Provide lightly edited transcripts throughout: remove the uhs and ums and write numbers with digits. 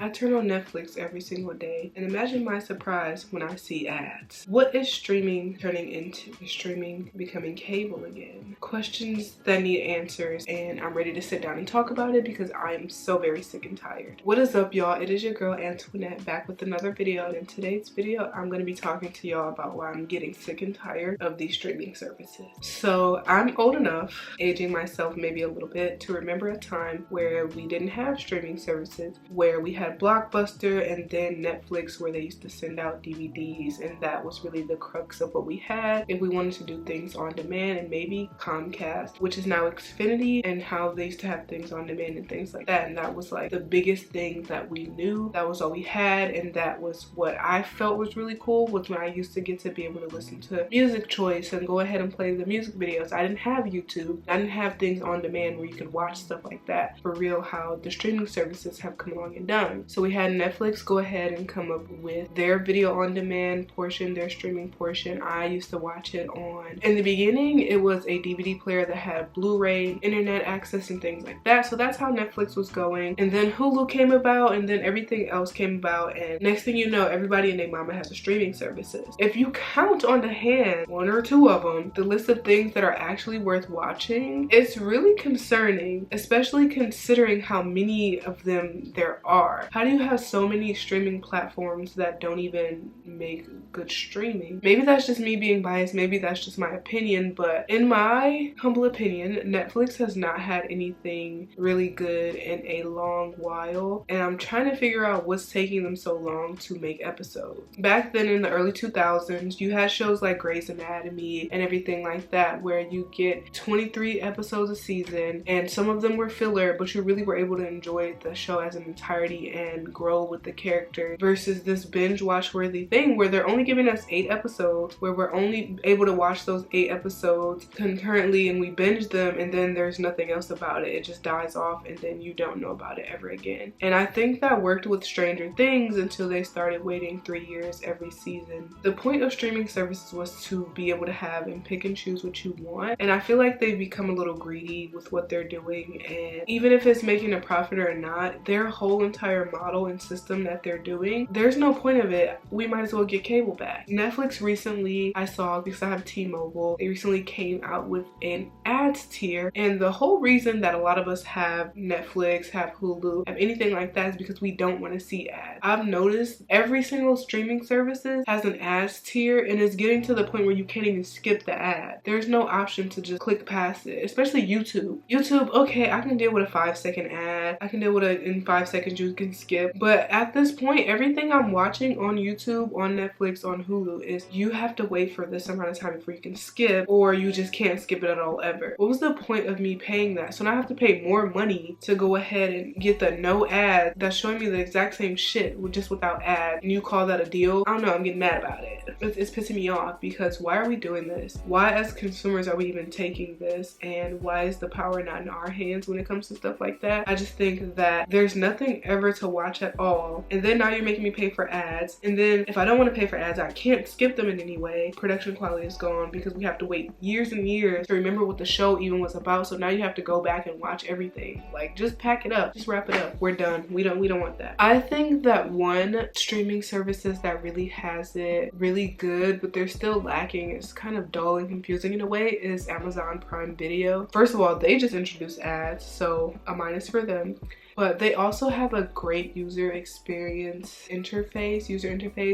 I turn on Netflix every single day, and imagine my surprise when I see ads. What is streaming turning into? Is streaming becoming cable again? Questions that need answers, and I'm ready to sit down and talk about it because I am so very sick and tired. What is up, y'all? It is your girl Antoinette back with another video, and in today's video, I'm going to be talking to y'all about why I'm getting sick and tired of these streaming services. So I'm old enough, aging myself maybe a little bit, to remember a time where we didn't have streaming services, where we had Blockbuster and then Netflix, where they used to send out DVDs, and that was really the crux of what we had if we wanted to do things on demand, and maybe Comcast, which is now Xfinity, and how they used to have things on demand and things like that. And that was like the biggest thing that we knew. That was all we had, and that was what I felt was really cool, was when I used to get to be able to listen to music choice and go ahead and play the music videos. I didn't have YouTube. I didn't have things on demand where you could watch stuff like that for real, how the streaming services have come along and done. So we had Netflix go ahead and come up with their video on demand portion, their streaming portion. I used to watch it on, in the beginning, it was a DVD player that had Blu-ray, internet access, and things like that. So that's how Netflix was going. And then Hulu came about, and then everything else came about. And next thing you know, everybody and their mama has a streaming services. If you count on the hand, one or two of them, the list of things that are actually worth watching, it's really concerning, especially considering how many of them there are. How do you have so many streaming platforms that don't even make good streaming? Maybe that's just me being biased, maybe that's just my opinion, but in my humble opinion, Netflix has not had anything really good in a long while, and I'm trying to figure out what's taking them so long to make episodes. Back then in the early 2000s, you had shows like Grey's Anatomy and everything like that, where you get 23 episodes a season, and some of them were filler, but you really were able to enjoy the show as an entirety and grow with the character, versus this binge watch worthy thing where they're only giving us 8 episodes, where we're only able to watch those 8 episodes concurrently, and we binge them, and then there's nothing else about it. It just dies off, and then you don't know about it ever again. And I think that worked with Stranger Things until they started waiting 3 years every season. The point of streaming services was to be able to have and pick and choose what you want, and I feel like they've become a little greedy with what they're doing, and even if it's making a profit or not, their whole entire model and system that they're doing, there's no point of it. We might as well get cable back. Netflix recently, I saw, because I have T-Mobile, they recently came out with an ads tier, and the whole reason that a lot of us have Netflix, have Hulu, have anything like that is because we don't want to see ads. I've noticed every single streaming services has an ads tier, and it's getting to the point where you can't even skip the ad. There's no option to just click past it, especially YouTube. YouTube, okay, I can deal with a 5-second ad. I can deal with it in 5 seconds you can skip, but at this point, everything I'm watching on YouTube, on Netflix, on Hulu is you have to wait for this amount of time before you can skip, or you just can't skip it at all ever. What was the point of me paying that? So now I have to pay more money to go ahead and get the no ad that's showing me the exact same shit just without ad, and you call that a deal? I don't know, I'm getting mad about it. It's pissing me off, because why are we doing this? Why as consumers are we even taking this, and why is the power not in our hands when it comes to stuff like that? I just think that there's nothing ever to watch at all, and then now you're making me pay for ads, and then if I don't want to pay for ads, I can't skip them in any way. Production quality is gone because we have to wait years and years to remember what the show even was about, so now you have to go back and watch everything. Like, just pack it up, just wrap it up, we're done. We don't want that. I think that one streaming services that really has it really good, but they're still lacking, it's kind of dull and confusing in a way, is Amazon Prime Video. First of all, they just introduced ads, so a minus for them. But they also have a great user interface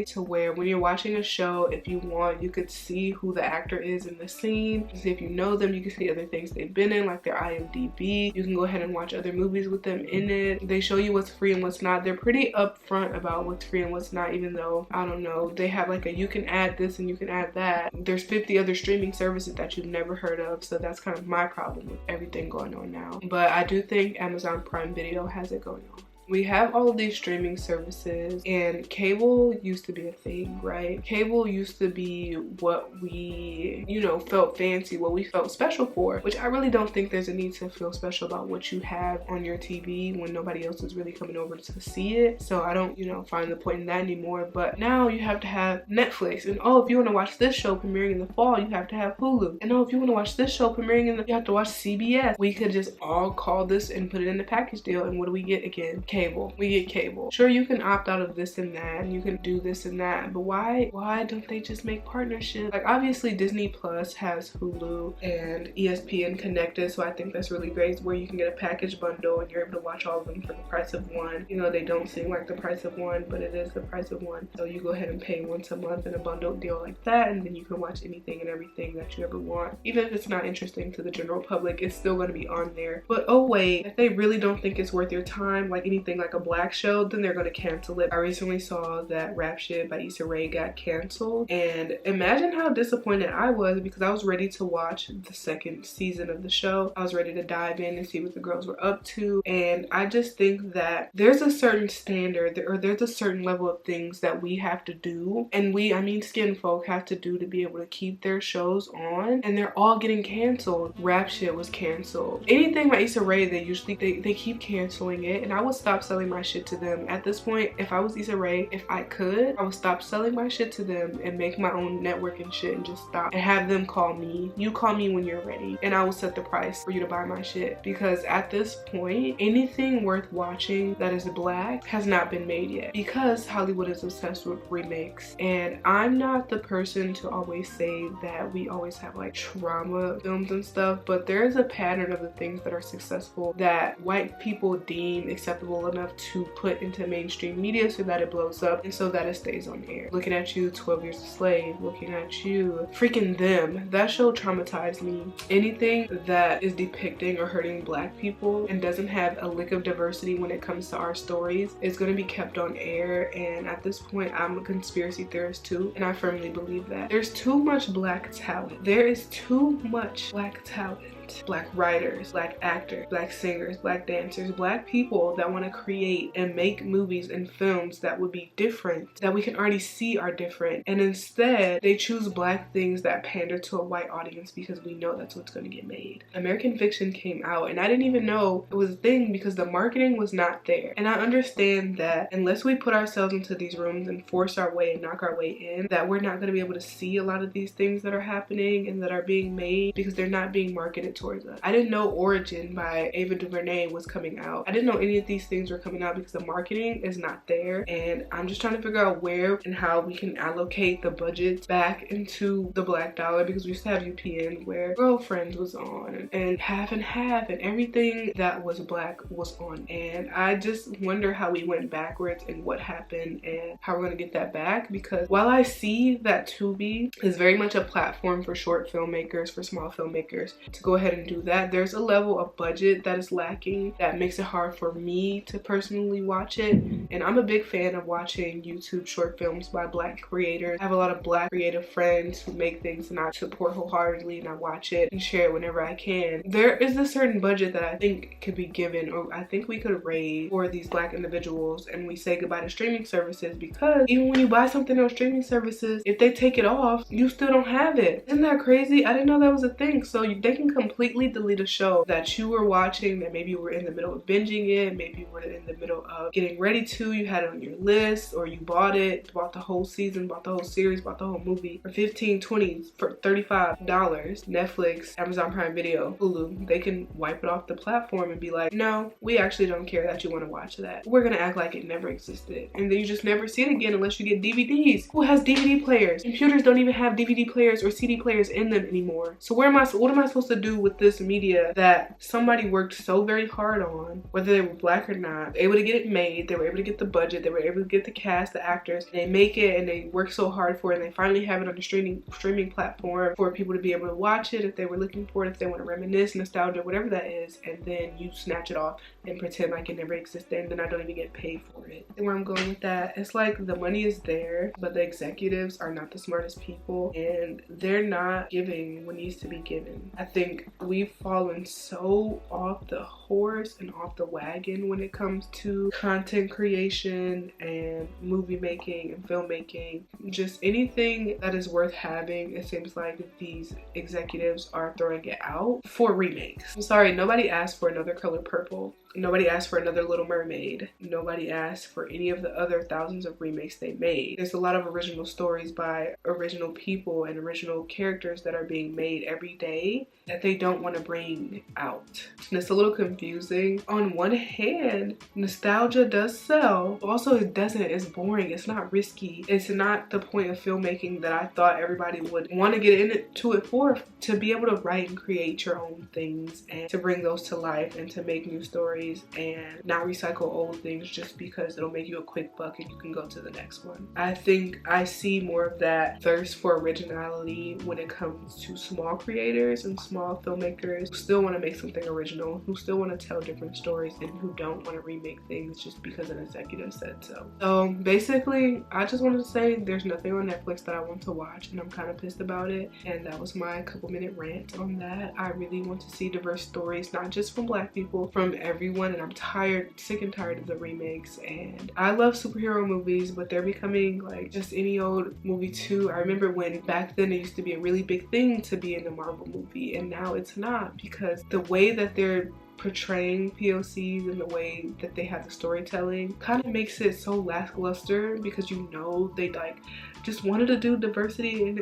to where when you're watching a show, if you want, you could see who the actor is in the scene. See if you know them, you can see other things they've been in, like their IMDb. You can go ahead and watch other movies with them in it. They show you what's free and what's not. They're pretty upfront about what's free and what's not, even though, I don't know, they have like a you can add this and you can add that. There's 50 other streaming services that you've never heard of, so that's kind of my problem with everything going on now. But I do think Amazon Prime Video has it going on. We have all of these streaming services, and cable used to be a thing, right? Cable used to be what we, you know, felt fancy, what we felt special for, which I really don't think there's a need to feel special about what you have on your TV when nobody else is really coming over to see it. So I don't, you know, find the point in that anymore. But now you have to have Netflix, and oh, if you want to watch this show premiering in the fall, you have to have Hulu, and oh, if you want to watch this show premiering in the, you have to watch CBS. We could just all call this and put it in the package deal, and what do we get again? cable. We get cable. Sure, you can opt out of this and that, and you can do this and that, but why don't they just make partnerships? Like, obviously Disney Plus has Hulu and ESPN connected, so I think that's really great, where you can get a package bundle and you're able to watch all of them for the price of one. You know, they don't seem like the price of one, but it is the price of one. So you go ahead and pay once a month in a bundled deal like that, and then you can watch anything and everything that you ever want. Even if it's not interesting to the general public, it's still going to be on there. But oh wait, if they really don't think it's worth your time, like anything like a black show, then they're going to cancel it. I recently saw that Rap Shit by Issa Rae got canceled, and imagine how disappointed I was, because I was ready to watch the second season of the show. I was ready to dive in and see what the girls were up to, and I just think that there's a certain standard, or there's a certain level of things that we have to do, and I mean skin folk have to do to be able to keep their shows on, and they're all getting canceled. Rap Shit was canceled. Anything by Issa Rae, they keep canceling it, and I would stop selling my shit to them. At this point, if I was Issa Rae, if I could, I would stop selling my shit to them and make my own network and shit, and just stop and have them call me. You call me when you're ready, and I will set the price for you to buy my shit, because at this point, anything worth watching that is black has not been made yet, because Hollywood is obsessed with remakes. And I'm not the person to always say that we always have like trauma films and stuff, but there is a pattern of the things that are successful that white people deem acceptable enough to put into mainstream media so that it blows up and so that it stays on air. Looking at you, 12 Years a Slave. Looking at you, freaking Them. That show traumatized me. Anything that is depicting or hurting black people and doesn't have a lick of diversity when it comes to our stories is going to be kept on air. And at this point, I'm a conspiracy theorist too, and I firmly believe that there's too much black talent. There is too much black talent. Black writers, black actors, black singers, black dancers, black people that want to create and make movies and films that would be different, that we can already see are different, and instead they choose black things that pander to a white audience because we know that's what's going to get made. American Fiction came out and I didn't even know it was a thing because the marketing was not there. And I understand that unless we put ourselves into these rooms and force our way and knock our way in, that we're not going to be able to see a lot of these things that are happening and that are being made because they're not being marketed towards us. I didn't know Origin by Ava DuVernay was coming out. I didn't know any of these things were coming out because the marketing is not there, and I'm just trying to figure out where and how we can allocate the budget back into the black dollar, because we used to have UPN where Girlfriends was on and Half and Half and everything that was black was on, and I just wonder how we went backwards and what happened and how we're going to get that back. Because while I see that Tubi is very much a platform for short filmmakers, for small filmmakers to go ahead and do that, there's a level of budget that is lacking that makes it hard for me to personally watch it. And I'm a big fan of watching YouTube short films by black creators. I have a lot of black creative friends who make things and I support wholeheartedly, and I watch it and share it whenever I can. There is a certain budget that I think could be given, or I think we could raise for these black individuals, and we say goodbye to streaming services, because even when you buy something on streaming services, if they take it off, you still don't have it. Isn't that crazy? I didn't know that was a thing. So they can completely delete a show that you were watching, that maybe you were in the middle of binging it, maybe you were in the middle of getting ready to, you had it on your list, or you bought the whole season, bought the whole series, bought the whole movie for $15, $20, for $35. Netflix, Amazon Prime Video, Hulu, they can wipe it off the platform and be like, no, we actually don't care that you want to watch that. We're gonna act like it never existed, and then you just never see it again unless you get DVDs. Who has DVD players? Computers don't even have DVD players or CD players in them anymore. So what am I supposed to do with this media that somebody worked so very hard on, whether they were black or not, able to get it made, they were able to get the budget, they were able to get the cast, the actors, and they make it and they work so hard for it, and they finally have it on the streaming platform for people to be able to watch it if they were looking for it, if they want to reminisce, nostalgia, whatever that is, and then you snatch it off and pretend like it never existed, and then I don't even get paid for it. And where I'm going with that, it's like the money is there, but the executives are not the smartest people, and they're not giving what needs to be given. I think we've fallen so off the horse and off the wagon when it comes to content creation and movie making and filmmaking. Just anything that is worth having, it seems like these executives are throwing it out for remakes. I'm sorry, nobody asked for Another Color Purple. Nobody asked for another Little Mermaid. Nobody asked for any of the other thousands of remakes they made. There's a lot of original stories by original people and original characters that are being made every day that they don't want to bring out. And it's a little confusing. On one hand, nostalgia does sell. Also, it doesn't. It's boring. It's not risky. It's not the point of filmmaking that I thought everybody would want to get into it for, to be able to write and create your own things and to bring those to life and to make new stories and not recycle old things just because it'll make you a quick buck and you can go to the next one. I think I see more of that thirst for originality when it comes to small creators and small filmmakers who still want to make something original, who still want to tell different stories, and who don't want to remake things just because an executive said so. So basically, I just wanted to say there's nothing on Netflix that I want to watch, and I'm kind of pissed about it. And that was my couple-minute rant on that. I really want to see diverse stories, not just from Black people, from everyone, and I'm tired, sick and tired of the remakes. And I love superhero movies, but they're becoming like just any old movie too. I remember when back then it used to be a really big thing to be in a Marvel movie, and now it's not, because the way that they're portraying POCs and the way that they have the storytelling kind of makes it so lackluster, because you know they like just wanted to do diversity and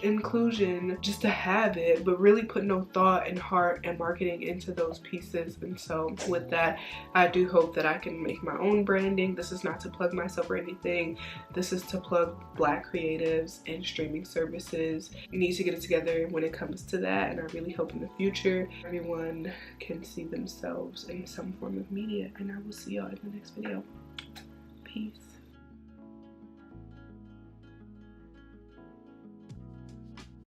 inclusion just to have it, but really put no thought and heart and marketing into those pieces. And so with that, I do hope that I can make my own branding. This is not to plug myself or anything. This is to plug Black creatives and streaming services. We need to get it together when it comes to that, and I really hope in the future everyone can see themselves in some form of media. And I will see y'all in the next video. Peace.